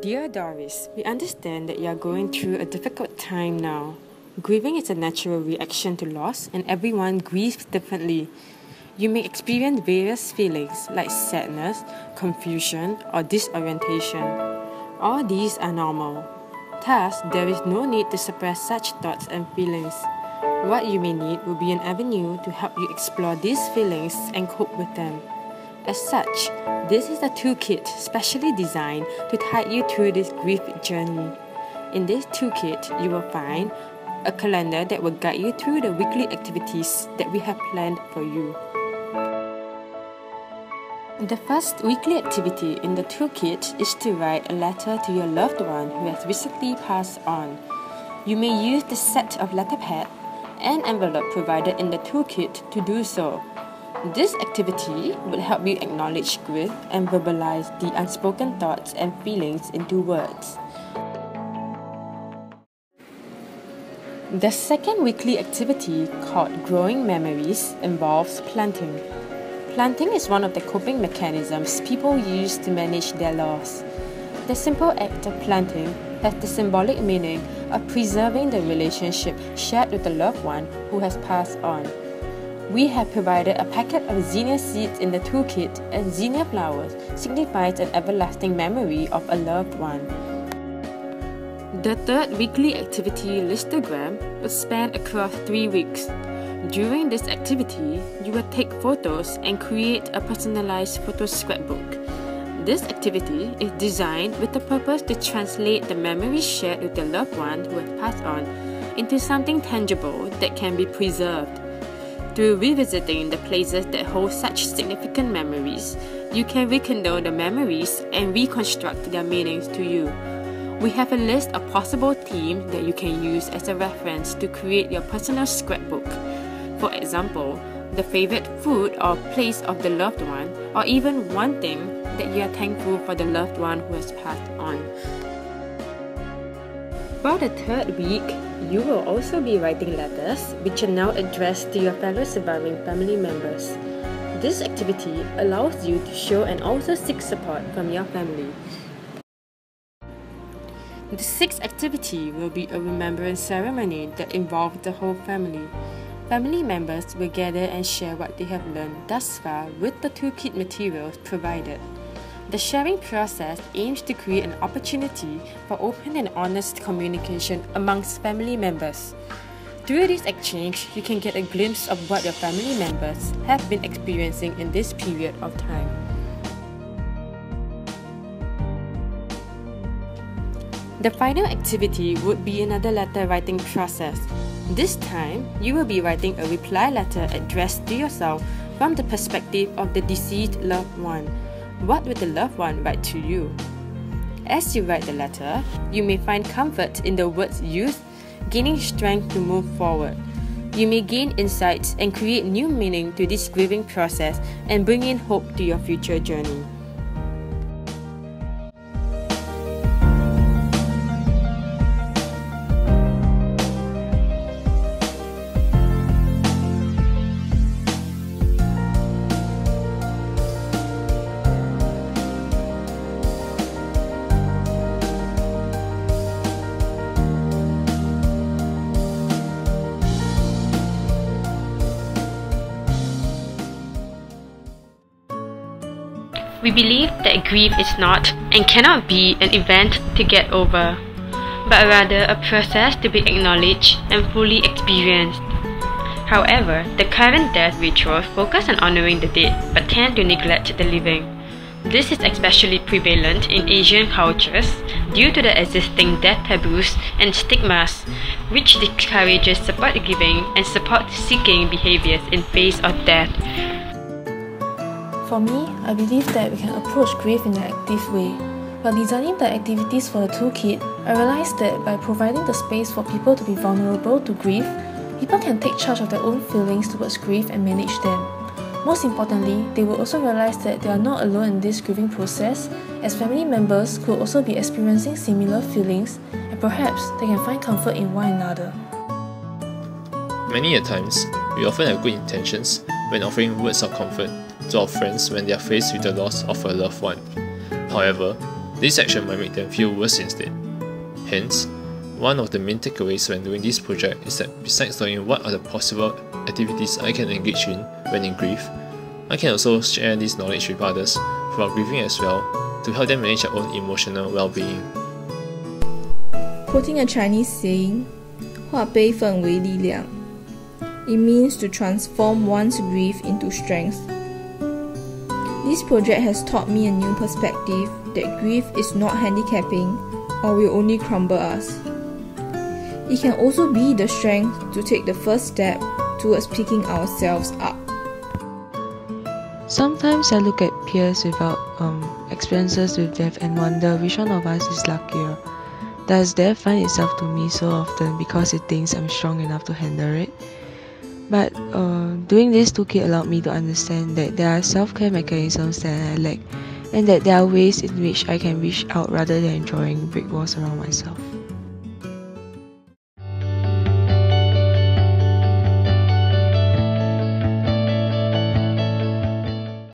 Dear Doris, we understand that you are going through a difficult time now. Grieving is a natural reaction to loss, and everyone grieves differently. You may experience various feelings like sadness, confusion, or disorientation. All these are normal. Thus, there is no need to suppress such thoughts and feelings. What you may need will be an avenue to help you explore these feelings and cope with them. As such, this is a toolkit specially designed to guide you through this grief journey. In this toolkit, you will find a calendar that will guide you through the weekly activities that we have planned for you. The first weekly activity in the toolkit is to write a letter to your loved one who has recently passed on. You may use the set of letter pad and envelope provided in the toolkit to do so. This activity will help you acknowledge grief and verbalize the unspoken thoughts and feelings into words. The second weekly activity, called Growing Memories, involves planting. Planting is one of the coping mechanisms people use to manage their loss. The simple act of planting has the symbolic meaning of preserving the relationship shared with the loved one who has passed on. We have provided a packet of zinnia seeds in the toolkit, and zinnia flowers signifies an everlasting memory of a loved one. The third weekly activity, listogram, will span across 3 weeks. During this activity, you will take photos and create a personalized photo scrapbook. This activity is designed with the purpose to translate the memories shared with your loved one who has passed on into something tangible that can be preserved. Through revisiting the places that hold such significant memories, you can rekindle the memories and reconstruct their meanings to you. We have a list of possible themes that you can use as a reference to create your personal scrapbook. For example, the favorite food or place of the loved one, or even one thing that you are thankful for the loved one who has passed on. For the third week, you will also be writing letters which are now addressed to your fellow surviving family members. This activity allows you to show and also seek support from your family. The sixth activity will be a remembrance ceremony that involves the whole family. Family members will gather and share what they have learned thus far with the toolkit materials provided. The sharing process aims to create an opportunity for open and honest communication amongst family members. Through this exchange, you can get a glimpse of what your family members have been experiencing in this period of time. The final activity would be another letter writing process. This time, you will be writing a reply letter addressed to yourself from the perspective of the deceased loved one. What would the loved one write to you? As you write the letter, you may find comfort in the words used, gaining strength to move forward. You may gain insights and create new meaning to this grieving process and bring in hope to your future journey. We believe that grief is not and cannot be an event to get over, but rather a process to be acknowledged and fully experienced. However, the current death rituals focus on honoring the dead but tend to neglect the living. This is especially prevalent in Asian cultures due to the existing death taboos and stigmas, which discourages support giving and support seeking behaviors in face of death. For me, I believe that we can approach grief in an active way. While designing the activities for the toolkit, I realized that by providing the space for people to be vulnerable to grief, people can take charge of their own feelings towards grief and manage them. Most importantly, they will also realize that they are not alone in this grieving process, as family members could also be experiencing similar feelings, and perhaps they can find comfort in one another. Many a times, we often have good intentions when offering words of comfort to our friends when they are faced with the loss of a loved one. However, this action might make them feel worse instead. Hence, one of the main takeaways when doing this project is that besides knowing what are the possible activities I can engage in when in grief, I can also share this knowledge with others who are grieving as well to help them manage their own emotional well-being. Quoting a Chinese saying, 化悲愤为力量. It means to transform one's grief into strength. This project has taught me a new perspective that grief is not handicapping or will only crumble us. It can also be the strength to take the first step towards picking ourselves up. Sometimes I look at peers without experiences with death and wonder which one of us is luckier. Does death find itself to me so often because it thinks I'm strong enough to handle it? But doing this toolkit allowed me to understand that there are self-care mechanisms that I lack, and that there are ways in which I can reach out rather than drawing brick walls around myself.